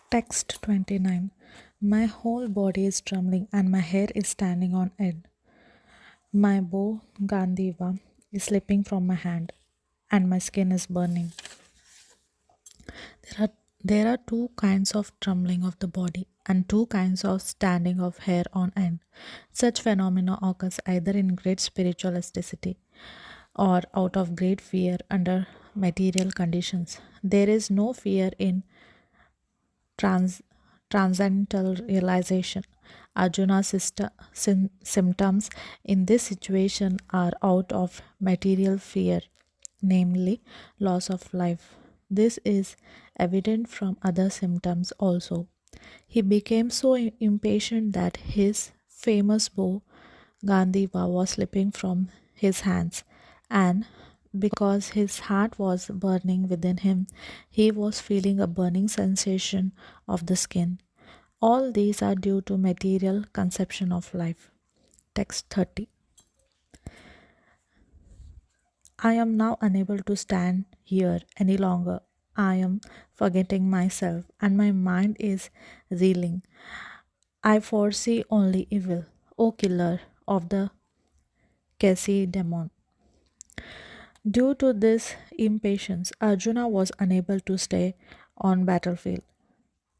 Text 29. My whole body is trembling and my hair is standing on end. My bow Gandhiva is slipping from my hand and my skin is burning. There are there are two kinds of trembling of the body and two kinds of standing of hair on end. Such phenomena occurs either in great spiritual elasticity or out of great fear under material conditions. There is no fear in trans, transcendental realization. Arjuna's symptoms in this situation are out of material fear, namely loss of life. This is evident from other symptoms also. He became so impatient that his famous bow, Gandhiva, was slipping from his hands, and because his heart was burning within him, he was feeling a burning sensation of the skin. All these are due to material conception of life. Text 30. I am now unable to stand here any longer. I am forgetting myself, and my mind is reeling. I foresee only evil, O killer of the Kasi demon. Due to this impatience, Arjuna was unable to stay on battlefield,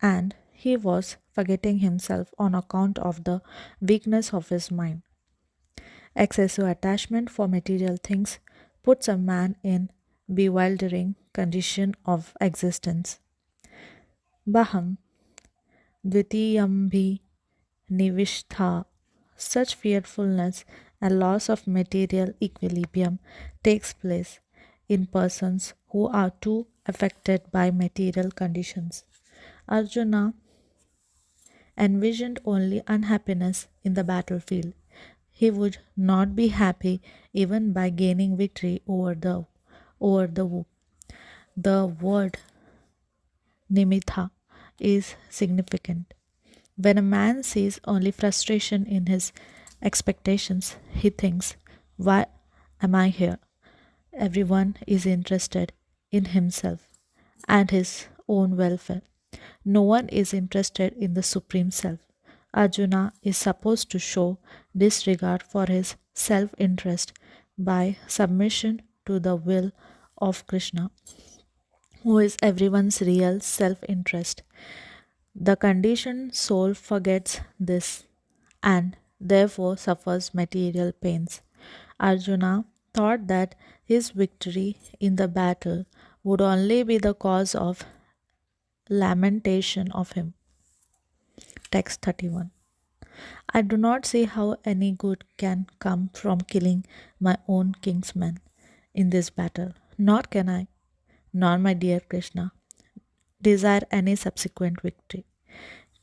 and he was forgetting himself on account of the weakness of his mind. Excessive attachment for material things puts a man in bewildering condition of existence. Baham dvitiyambhi nivishtha. Such fearfulness and loss of material equilibrium takes place in persons who are too affected by material conditions. Arjuna envisioned only unhappiness in the battlefield. He would not be happy even by gaining victory over the woe. The word nimitha is significant. When a man sees only frustration in his expectations, he thinks, why am I here? Everyone is interested in himself and his own welfare. No one is interested in the Supreme Self. Arjuna is supposed to show disregard for his self interest by submission to the will of Krishna, who is everyone's real self interest. The conditioned soul forgets this and therefore suffers material pains. Arjuna thought that his victory in the battle would only be the cause of lamentation of him. Text 31. I do not see how any good can come from killing my own kinsmen in this battle. Nor can I, nor my dear Krishna, desire any subsequent victory,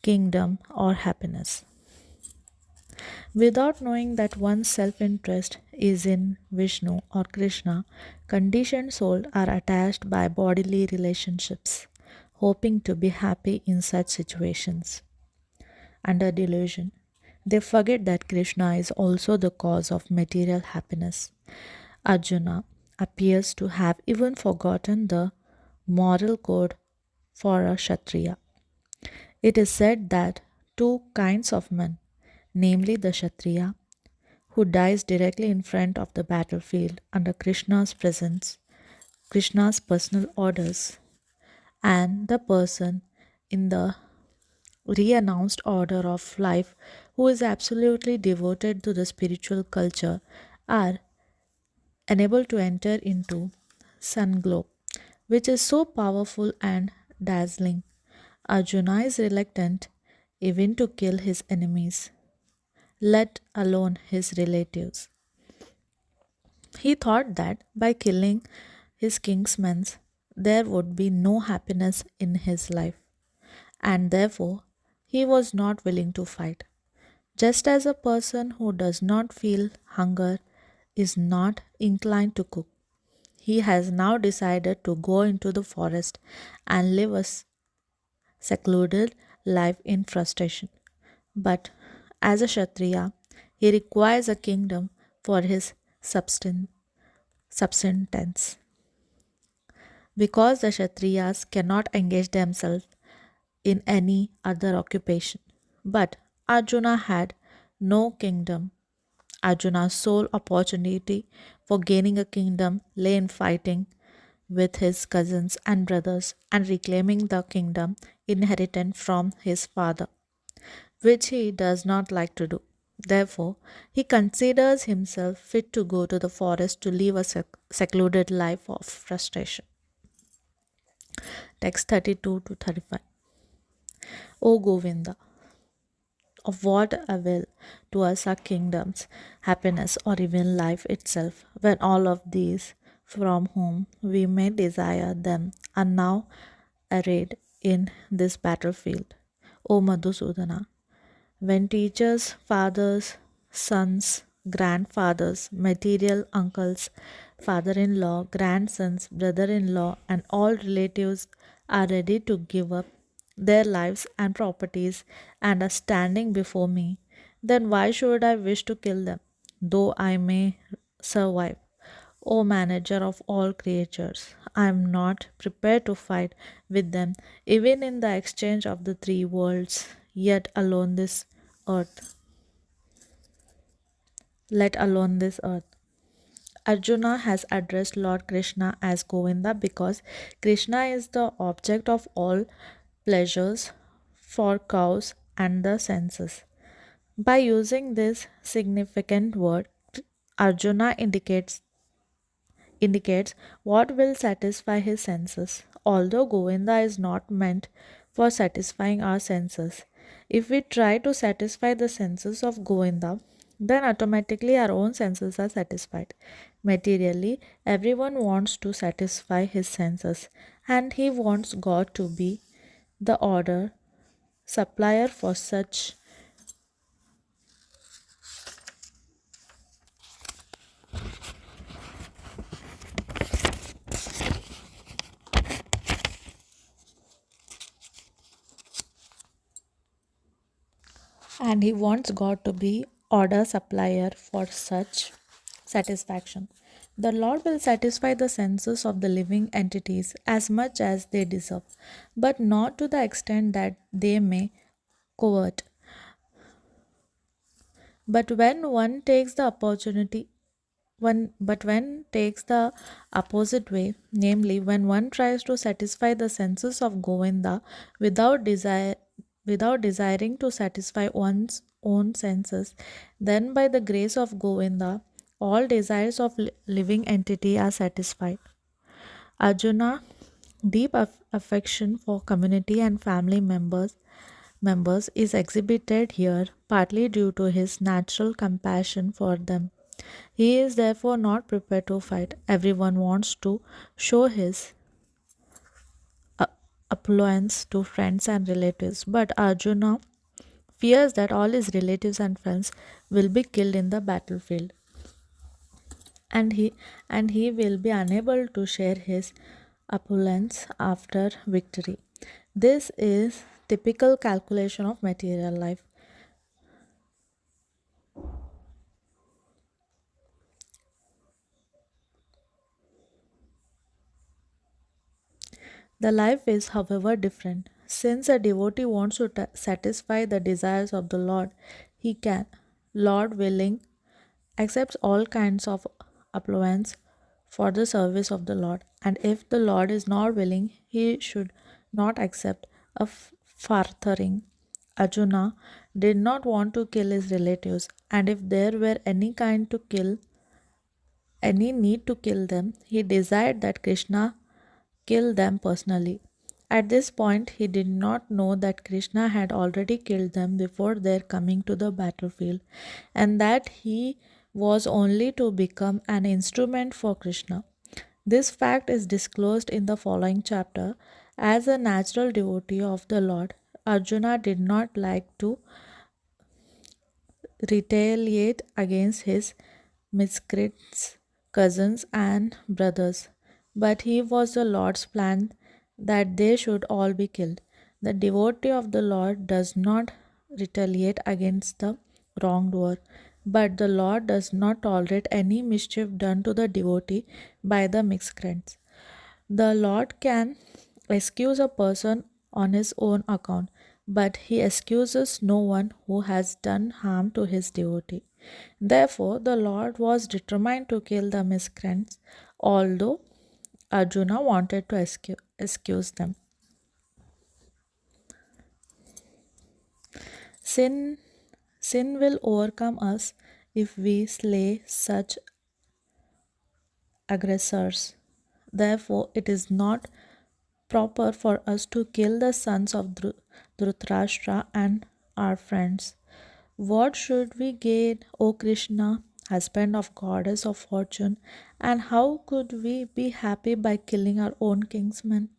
kingdom, or happiness. Without knowing that one's self interest is in Vishnu or Krishna, conditioned souls are attached by bodily relationships, hoping to be happy in such situations. Under delusion, they forget that Krishna is also the cause of material happiness. Arjuna appears to have even forgotten the moral code for a Kshatriya. It is said that two kinds of men, namely the Kshatriya, who dies directly in front of the battlefield under Krishna's presence, Krishna's personal orders, and the person in the re-announced order of life who is absolutely devoted to the spiritual culture are unable to enter into sun glow, which is so powerful and dazzling. Arjuna is reluctant even to kill his enemies, let alone his relatives. He thought that by killing his kinsmen there would be no happiness in his life, and therefore he was not willing to fight. Just as a person who does not feel hunger is not inclined to cook, he has now decided to go into the forest and live a secluded life in frustration. But as a Kshatriya, he requires a kingdom for his subsistence. Because the Kshatriyas cannot engage themselves in any other occupation. But Arjuna had no kingdom. Arjuna's sole opportunity for gaining a kingdom lay in fighting with his cousins and brothers and reclaiming the kingdom inherited from his father, which he does not like to do. Therefore, he considers himself fit to go to the forest to live a secluded life of frustration. Text 32 to 35. O Govinda, of what avail to us are kingdoms, happiness, or even life itself, when all of these, from whom we may desire them, are now arrayed in this battlefield? O Madhusudana, when teachers, fathers, sons, grandfathers, material uncles, father in law, grandsons, brother in law, and all relatives are ready to give up their lives and properties and are standing before me, then why should I wish to kill them, though I may survive? O manager of all creatures, I am not prepared to fight with them, even in the exchange of the three worlds, yet alone this earth, let alone this earth. Arjuna has addressed Lord Krishna as Govinda because Krishna is the object of all pleasures for cows and the senses. By using this significant word, Arjuna indicates what will satisfy his senses, although Govinda is not meant for satisfying our senses. If we try to satisfy the senses of Govinda, then automatically our own senses are satisfied. Materially, everyone wants to satisfy his senses, and he wants God to be the order supplier for such, and he wants God to be order supplier for such satisfaction. The Lord will satisfy the senses of the living entities as much as they deserve, but not to the extent that they may covet. But when one takes the opportunity when takes the opposite way, namely when one tries to satisfy the senses of Govinda without desire without desiring to satisfy one's own senses, then by the grace of Govinda, all desires of living entity are satisfied. Arjuna deep affection for community and family members is exhibited here partly due to his natural compassion for them. He is therefore not prepared to fight. Everyone wants to show his uh, affluence to friends and relatives, but Arjuna fears that all his relatives and friends will be killed in the battlefield, and he will be unable to share his opulence after victory. This is typical calculation of material life. The life is, however, different. Since a devotee wants to satisfy the desires of the Lord, he can, Lord willing, accepts all kinds of affluence for the service of the Lord. And if the Lord is not willing, he should not accept a farthering. Arjuna did not want to kill his relatives, and if there were any need to kill them, he desired that Krishna kill them personally. At this point, he did not know that Krishna had already killed them before their coming to the battlefield, and that he was only to become an instrument for Krishna. This fact is disclosed in the following chapter. As a natural devotee of the Lord, Arjuna did not like to retaliate against his miscreants, cousins, and brothers. But he was the Lord's plan that they should all be killed. The devotee of the Lord does not retaliate against the wrongdoer, but the Lord does not tolerate any mischief done to the devotee by the miscreants. The Lord can excuse a person on his own account, but he excuses no one who has done harm to his devotee. Therefore, the Lord was determined to kill the miscreants, although Arjuna wanted to excuse them. Sin, sin will overcome us if we slay such aggressors. Therefore, it is not proper for us to kill the sons of Dhritarashtra and our friends. What should we gain, O Krishna, husband of goddess of fortune, and how could we be happy by killing our own kinsmen?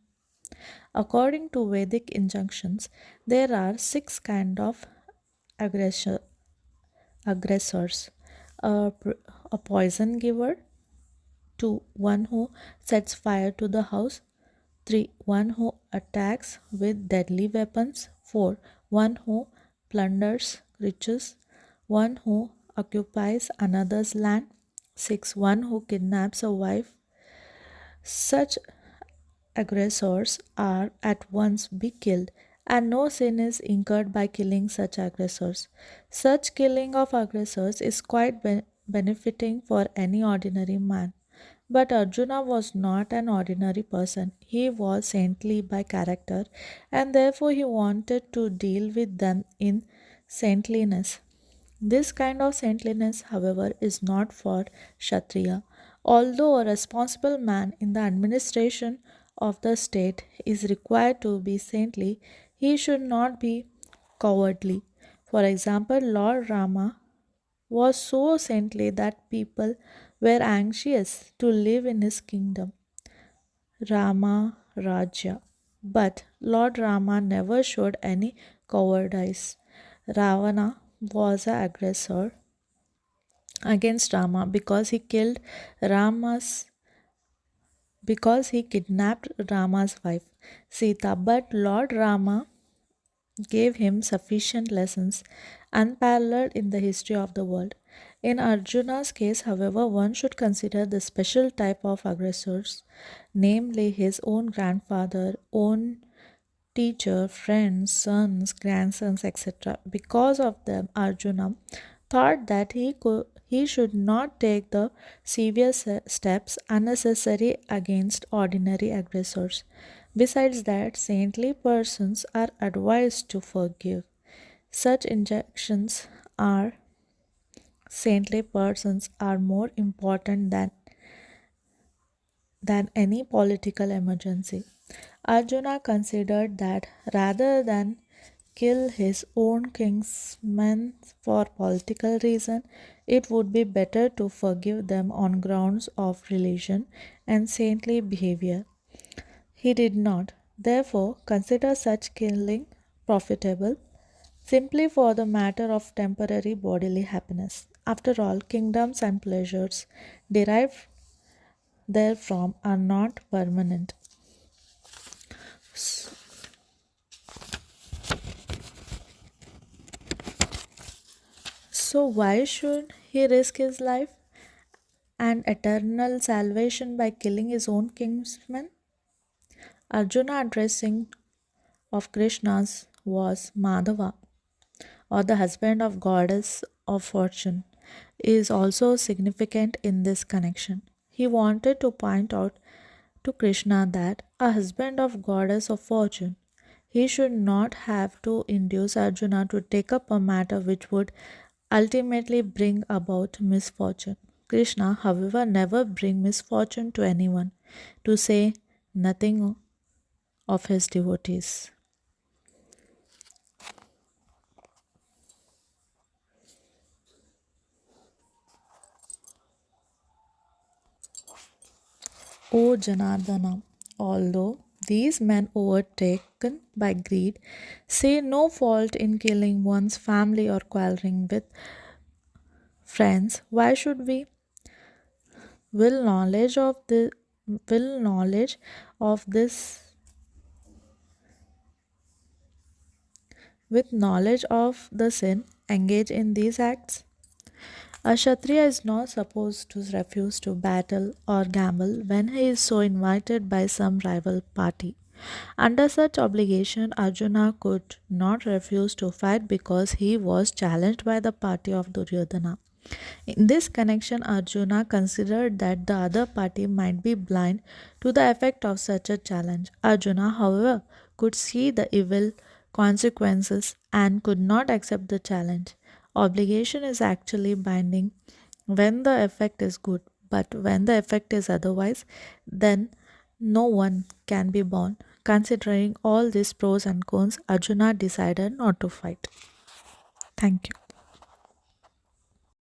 According to Vedic injunctions, there are six kind of aggressor, aggressors: a, a poison giver, two, one who sets fire to the house, 3. One who attacks with deadly weapons. 4. One who plunders riches. 1 who occupies another's land. 6. One who kidnaps a wife. Such aggressors are at once be killed, and no sin is incurred by killing such aggressors. Such killing of aggressors is quite benefiting for any ordinary man. But Arjuna was not an ordinary person. He was saintly by character, and therefore he wanted to deal with them in saintliness. This kind of saintliness, however, is not for Kshatriya. Although a responsible man in the administration of the state is required to be saintly, he should not be cowardly. For example, Lord Rama was so saintly that people were anxious to live in his kingdom, Rama Rajya. But Lord Rama never showed any cowardice. Ravana was an aggressor against Rama because he kidnapped Rama's wife Sita. But Lord Rama gave him sufficient lessons, unparalleled in the history of the world. In Arjuna's case, however, one should consider the special type of aggressors, namely his own grandfather, own teacher, friends, sons, grandsons, etc. Because of them, Arjuna thought that he should not take the severe steps unnecessary against ordinary aggressors. Besides that, saintly persons are advised to forgive. Such injunctions are saintly persons are more important than any political emergency. Arjuna considered that rather than kill his own kinsmen for political reason, it would be better to forgive them on grounds of religion and saintly behavior. He did not, therefore, consider such killing profitable simply for the matter of temporary bodily happiness. After all, kingdoms and pleasures derived therefrom are not permanent. So, why should he risk his life and eternal salvation by killing his own kinsmen? Arjuna addressing of Krishna's was Madhava, or the husband of goddess of fortune, is also significant in this connection. He wanted to point out to Krishna that a husband of goddess of fortune, he should not have to induce Arjuna to take up a matter which would ultimately bring about misfortune. Krishna, however, never bring misfortune to anyone, to say nothing of his devotees. O Janardana, although these men overtaken by greed say no fault in killing one's family or quarreling with friends, why should we? Will knowledge of the will knowledge of this with knowledge of the sin engage in these acts? A Kshatriya is not supposed to refuse to battle or gamble when he is so invited by some rival party. Under such obligation, Arjuna could not refuse to fight because he was challenged by the party of Duryodhana. In this connection, Arjuna considered that the other party might be blind to the effect of such a challenge. Arjuna, however, could see the evil consequences and could not accept the challenge. Obligation is actually binding when the effect is good, but when the effect is otherwise, then no one can be bound. Considering all these pros and cons, Arjuna decided not to fight. Thank you.